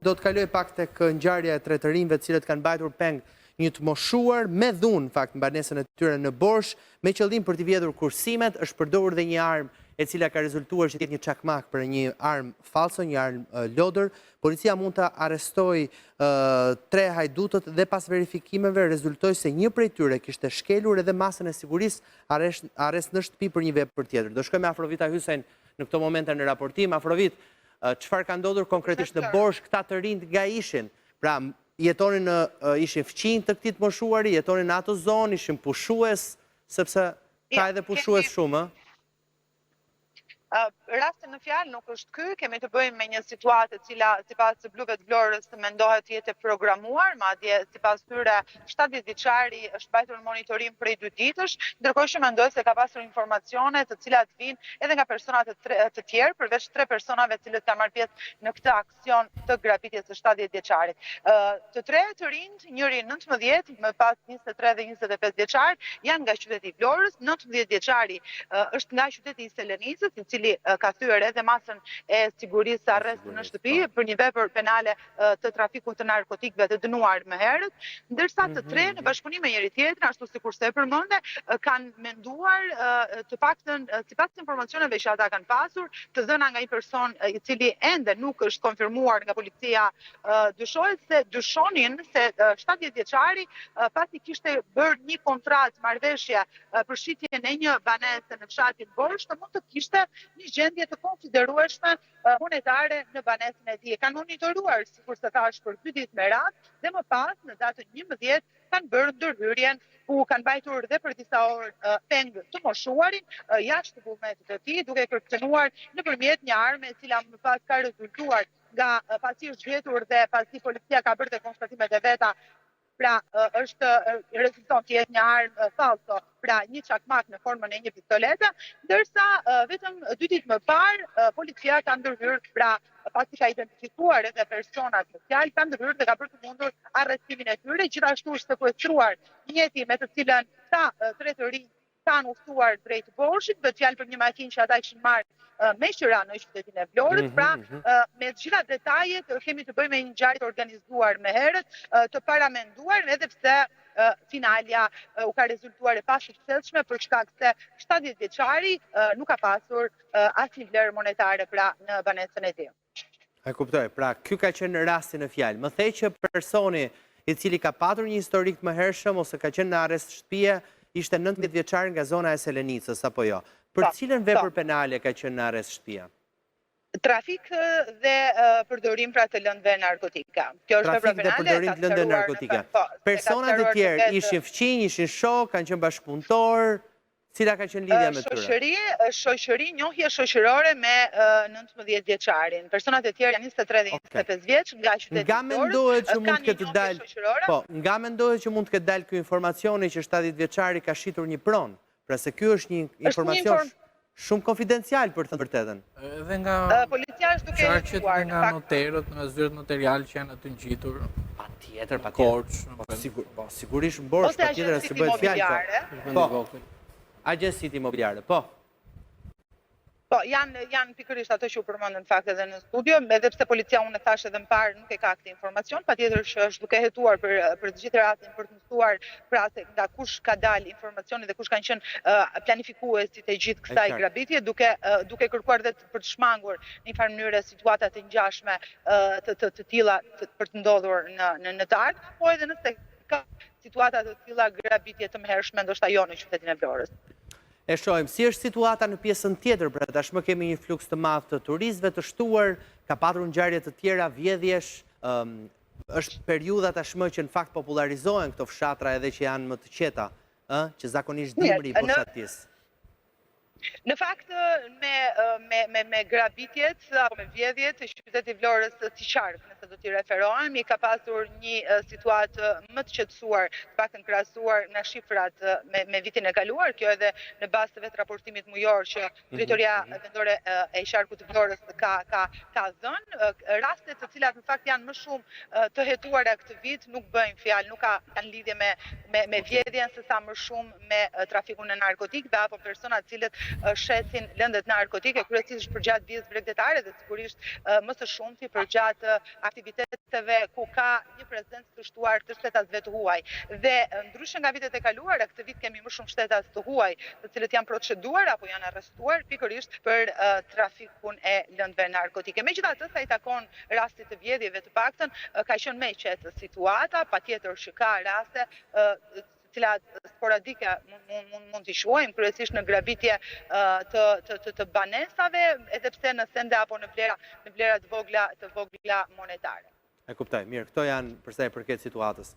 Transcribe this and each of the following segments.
do të kaloj pak tek ngjarja e tre të rinjve të cilët kanë mbajtur peng një të moshuar me dhunë fakt në banesën e tyre në Borsh me qëllim për t'i vjedhur kursimet. Është përdorur dhe një armë e cila ka rezultuar që të jetë një çakmak për një armë falso, një armë lodër. Policia mund të arrestojë tre hajdutët dhe pas verifikimeve rezultoi se një prej tyre kishte shkelur edhe masën e sigurisë, arrest në shtëpi për një vepër tjetër. Do shkojmë me Afrovita Hysen në këto momente në raportim. Afrovit, çfarë ka ndodhur konkretisht në Borsh? Këta të rinj nga ishin, pra jetonin ishin fëqinj të këtij të moshuari, jetonin në ato zonë, ishin pushues, sepse ka edhe pushues shumë, Rasti në fjalë nuk është ky, kemi të bëjmë me një situatë e cila sipas Bluve të Vlorës mendohet të jetë e programuar, madje sipas tyre 70 vjeçari është mbajtur në monitorim prej 2 ditësh, ndërkohë që mendohet se ka pasur informacione të cilat vijnë edhe nga persona të tjerë, përveç 3 personave të cilët kanë marrë pjesë në këtë aksion të grabitjes së 70 vjeçarit. Të tre të rinjt, njëri 19, më pas 23 dhe 25 vjeçar, janë nga qyteti i Vlorës, 19 vjeçari është nga qyteti i Selenicës, i cili ka thyer edhe masën e sigurisë arrest në shtëpi për një vepër penale të trafikut të narkotikëve të dënuar më herët, ndërsa të tre në bashkëpunim me njëri tjetrin, ashtu sikurse e përmendë, kanë menduar të paktën sipas informacioneve që ata kanë pasur, të dhëna nga një person i cili ende nuk është konfirmuar nga policia, dyshonin se 70 vjeçari pasi kishte bërë një kontratë marrëveshje për shitjen e një banese në fshatin Borsh, të mund të kishte një gjendje të konsiderueshme monetare në banesën e tij. Kanë monitoruar, sikurse thash, për 2 ditë me radhë dhe më pas në datën 11 kanë bërë ndërhyrjen ku kanë mbajtur dhe për disa orë peng të moshuarin jashtë vullnetit të tij, duke kërcënuar nëpërmjet një arme e cila më pas ka rezultuar nga pasi është zgjetur dhe pasi policia ka bërë konstatimet e veta. Pra rezulton të jetë një armë falso, pra një çakmak në formën e një pistolete, ndërsa vetëm 2 ditë më parë policia ka ndërhyrë, pra pasi ka identifikuar edhe persona të fjalë, ka ndërhyrë dhe ka bërë të mundur arrestimin e tyre, gjithashtu është sekuestruar mjeti me të cilën këta tre të rinj kanë udhëtuar drejt Borshit, bëhet fjalë për një makinë që ata kishin marrë me qira në qytetin e Vlorës, pra me të gjitha detajet kemi të bëjmë me një ngjarje të organizuar më herët, të paramenduar, edhe pse finalja u ka rezultuar e pasuksesshme për shkak se 70 vjeçari nuk ka pasur asnjë vlerë monetare pra në banesën e tij. E kuptoj, pra ky ka qenë rasti në fjalë. Më thej që personi i cili ka patur një historik të mëhershëm ose ka qenë në arrest shtëpie ishte 19 vjeçar nga zona e Selenicës, apo jo? Për cilën vepër penale ka qenë në arrest shtëpia? Trafik dhe përdorim pra të lëndëve narkotika. Kjo është vepër penale. Trafik dhe përdorim të lëndëve narkotika. Personat e tjerë ishin fëqinj, ishin shok, kanë qenë bashkëpunëtor, cila ka qenë lidhja me tyre? Shoqëri, njohje shoqërore me 19 vjeçarin. Personat e tjerë janë 23 dhe 25 vjeç nga qyteti i Vlorës. Nga mendohet që mund të ketë dalë ky informacioni që 70 vjeçari ka shitur një pronë, pra se ky është një informacion shumë konfidencial për të vërtetën. Edhe nga policia është duke qarqet nga noterët, nga zyrët notarial që janë aty ngjitur. Patjetër. Sigurisht në Borsh, patjetër se bëhet fjalë. Po. Agjencitë imobiliare, po. Po, janë pikërisht ato që u përmendën në fakt edhe në studio, edhe pse policia unë thash edhe më parë nuk e ka këtë informacion, patjetër që është duke hetuar për të gjithë rastin për të mësuar pra se nga kush ka dalë informacioni dhe kush kanë qenë planifikuesit e gjithë kësaj grabitje, duke kërkuar dhe për të shmangur në një farë mënyrë situata të ngjashme të tilla për të ndodhur në të ardhmen, po edhe nëse ka situata të tilla grabitje të mëhershme, ndoshta jo në qytetin e Vlorës. E shohim, si është situata në pjesën tjetër, pra tashmë kemi një fluks të madh të turistëve të shtuar, ka patur ngjarje të tjera, vjedhjesh, është periudha tashmë që në fakt popularizohen këto fshatra edhe që janë më të qeta, që zakonisht dimri i boshatisë. Në fakt, me grabitjet apo me vjedhjet e qytetit i Vlorës si qark, nëse do t'i referohemi, ka pasur një situatë më të qetësuar, të paktën krahasuar nga shifrat me vitin e kaluar, kjo edhe në bazë të vetë raportimit mujor që Drejtoria Vendore e Qarkut të Vlorës ka dhënë. Rastet të cilat në fakt janë më shumë të hetuara këtë vit nuk bëjnë fjalë, nuk kanë lidhje me vjedhjen, sesa më shumë me trafikun e narkotikëve apo persona të cilët shesin lëndet narkotike, kryesisht përgjatë vijës bregdetare dhe sigurisht më së shumti përgjatë aktiviteteve ku ka një prezencë të shtuar të shtetasve të huaj. Dhe ndryshe nga vitet e kaluara, këtë vit kemi më shumë shtetas të huaj, të cilët janë proceduar apo janë arrestuar pikërisht për trafikun e lëndëve narkotike. Megjithatë, sa i takon rastit të vjedhjeve të paktën, ka qenë më e qetë situata, patjetër që ka raste cilat sporadike mund t'i quajmë, kryesisht në grabitje të banesave, edhe pse në sende apo në vlera të vogla monetare. E kuptoj, mirë, këto janë përsa i përket situatës.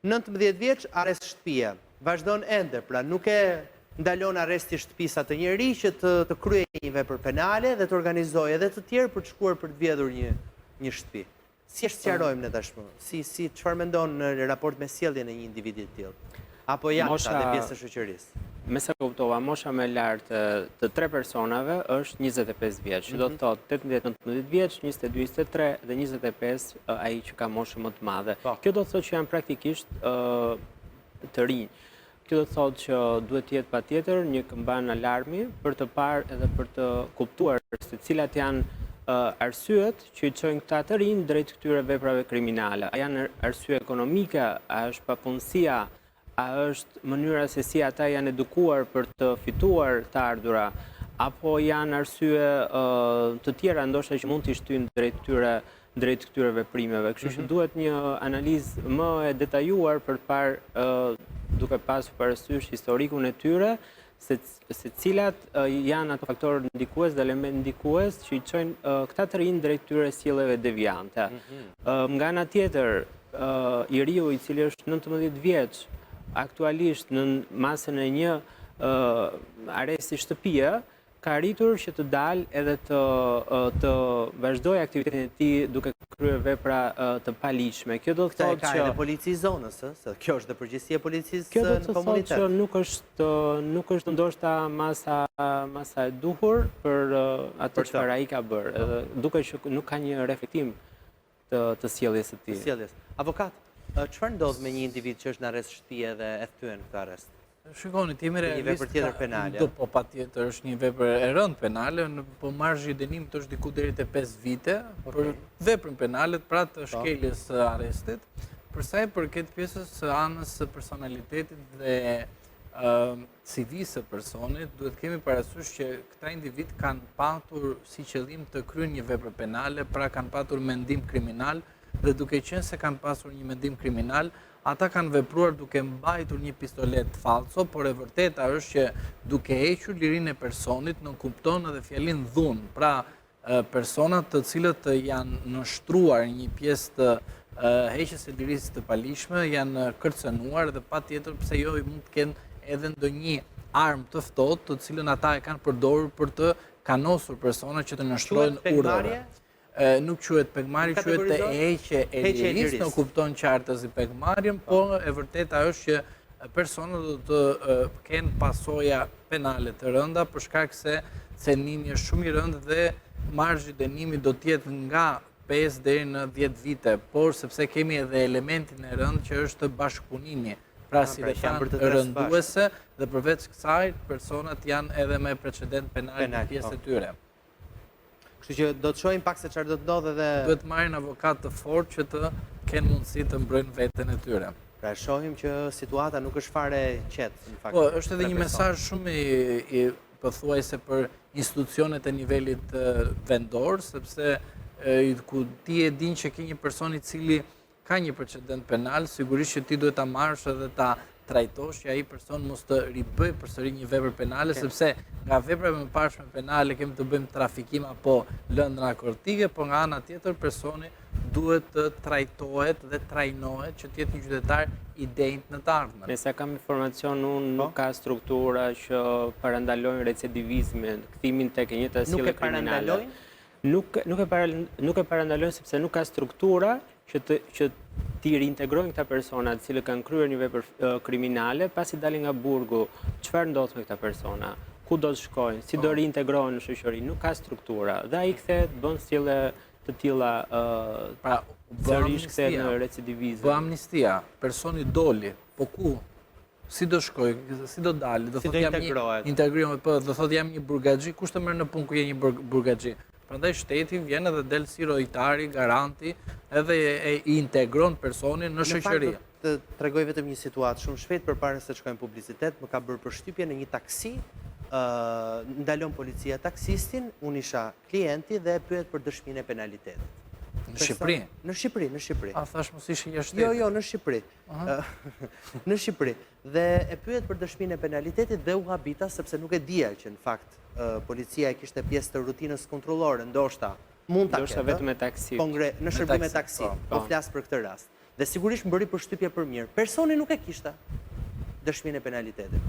19 vjeç, arrest shtëpie. Vazhdon ende, pra nuk e ndalon arresti shtëpisat të njeri që të kryej një vepër penale dhe të organizojë edhe të tjerë për të shkuar për të vjedhur një shtëpi. Si është sqarojmë në tashmë? Si çfarë mendon në raport me sjelljen e një individi të tillë? Apo jashtë dhe pjesë të shoqërisë? Me sa kuptova, mosha më lartë të 3 personave është 25 vjeç, që do të thotë 18-19 vjeç, 22-23 dhe 25 ai që ka moshë më të madhe. Kjo do të thotë që janë praktikisht të rinj. Kjo do të thotë që duhet të jetë patjetër një këmban alarmi për të parë edhe për të kuptuar se cilat janë arsyet që i çojnë këta të rinj drejt këtyre veprave kriminale. A janë arsye ekonomike, a është papunësia, a është mënyra se si ata janë edukuar për të fituar të ardhura, apo janë arsye të tjera ndoshta që mund t'i shtyjnë drejt këtyre veprimeve. Kështu që duhet një analizë më e detajuar për të parë duke pasur parasysh historikun e tyre, se cilat janë ato faktorë ndikues dhe element ndikues që i çojnë këta të rinj drejt këtyre sjelljeve deviante. Nga ana tjetër, i riu i cili është 19 vjeç, aktualisht në masën e një arresti shtëpie, ka arritur që të dalë edhe të vazhdojë aktivitetin e tij duke kryer vepra të paligjshme. Kjo do të thotë që ka edhe polici zonës, se kjo është dhe përgjegjësia e policisë kjo do në të komunitet. thotë që nuk është ndoshta masa e duhur për atë çfarë ai ka bërë. Edhe duke që nuk ka një reflektim të sjelljes së tij. Avokat, çfarë ndodh me një individ që është në arrest shtëpie dhe e thyen këtë arrest? Shikoni, ti jemi Një vepër tjetër penale. Po patjetër është një vepër e rëndë penale, po marrëzhi i dënimit është diku deri te 5 vite për veprën penale pra të shkeljes së arrestit. Për sa i përket pjesës së anës së personalitetit dhe CV-së së personit, duhet kemi parasysh që këta individ kanë patur si qëllim të kryejnë një vepër penale, pra kanë patur mendim kriminal dhe duke qenë se kanë pasur një mendim kriminal, ata kanë vepruar duke mbajtur një pistolet falso, por e vërteta është që duke hequr lirinë e personit nënkupton edhe fjalin dhunë. Pra, personat të cilët janë nështruar një pjesë të heqjes së lirisë të paligjshme janë kërcënuar dhe patjetër pse jo i mund të kenë edhe ndonjë armë të ftohtë të cilën ata e kanë përdorur për të kanosur persona që të nështrojnë urdhave. Nuk quhet pegmarrje, quhet e heqje e lirisë, nuk kupton qartësi pegmarrjen, po e vërteta është që personat do të kenë pasoja penale të rënda për shkak se cenimi është shumë i rëndë dhe marzhi i dënimit do të jetë nga 5 deri në 10 vite, por sepse kemi edhe elementin e rëndë që është bashkëpunimi, pra si dhe thanë rënduese dhe përveç kësaj personat janë edhe me precedent penal në pjesë të tyre. Kështu që do të shohim pak se çfarë do të ndodhë dhe duhet marrin avokat të fortë që të kenë mundësi të mbrojnë veten e tyre. Pra shohim që situata nuk është fare qetë në fakt. Po, është edhe një mesazh shumë i pothuajse për institucionet e nivelit vendor, sepse ku ti e din që ke një person i cili ka një precedent penal, sigurisht që ti duhet ta marrësh edhe ta trajtosh që ai person mos të ribëj përsëri një vepër penale, sepse nga veprat më parshme penale kemi të bëjmë trafikim apo lëndë narkotike, por nga ana tjetër personi duhet të trajtohet dhe trajnohet që të jetë një qytetar i denjtë në të ardhmen. Me sa kam informacion, unë nuk ka struktura që parandalojnë recidivizmin, kthimin tek e njëjta sjellje kriminale. Nuk e parandalojnë sepse nuk ka struktura që ti reintegrojnë këta persona të cilët kanë kryer një vepër kriminale, pasi dalin nga burgu, çfarë ndodh me këta persona? Ku do të shkojnë? Si do reintegrohen në shoqëri? Nuk ka struktura. Dhe ai kthehet bën sjellje të tilla sërish kthehet në recidivizëm. Bë amnistia, personi doli, po ku? si do shkoj, si do dalë, do thotë jam integrohet. integrimet, po do thotë jam një burgaxhi, kush të merr në punë ku je një burgaxhi? Prandaj shteti vjen edhe del si rojtari, garanti, edhe i integron personin në shoqëri. Të tregoj vetëm një situatë shumë shpejt përpara se të shkojmë publicitet, më ka bërë përshtypje në një taksi, ndalon policia taksistin, unë isha klienti dhe e pyet për dëshminë e penalitetit. Në Shqipëri? Në Shqipëri. A thash mos ishe jashtë shtetit? Jo, në Shqipëri. Në Shqipëri. Dhe e pyet për dëshminë e penalitetit dhe u habita sepse nuk e dija që në fakt policia e kishte pjesë të rutinës kontrollore, ndoshta mund ta ketë. Ndoshta vetëm me taksi. Në shërbim me taksi. Po flas për këtë rast. Dhe sigurisht më bëri përshtypje për mirë. Personi nuk e kishte dëshminë e penalitetit.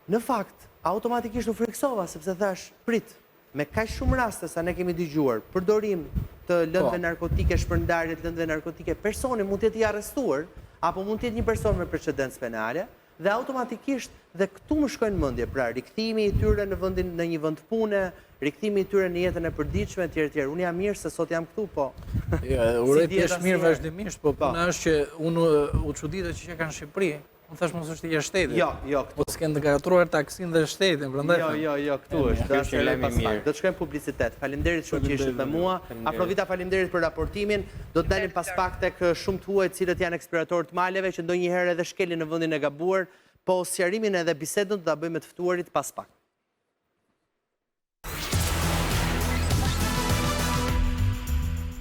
Në fakt, automatikisht u friksova sepse thash, prit, me kaq shumë raste sa ne kemi dëgjuar, përdorim të lëndëve narkotike, shpërndarje të lëndëve narkotike, personi mund të jetë i arrestuar apo mund të jetë një person me precedencë penale dhe automatikisht dhe këtu më shkojnë mendje, pra rikthimi i tyre në një vend pune, rikthimi i tyre në jetën e përditshme etj. Unë jam mirë se sot jam këtu, po. Uroj të jesh mirë vazhdimisht, po puna është që unë u çuditë që ka në Shqipëri. Unë thash mos është i jashtë shtetit. Jo, këtu. Po s'ken të gatruar taksin dhe shtetin, prandaj. Jo, këtu është. Do të shkojmë publicitet. Faleminderit shumë që ishit me mua. Afrovita, faleminderit për raportimin. Do të dalim pas pak tek shumë të huaj, cilët janë eksploratorë të maleve që ndonjëherë edhe shkelin në vendin e gabuar, po sqarimin edhe bisedën do ta bëjmë me të ftuarit pas pak.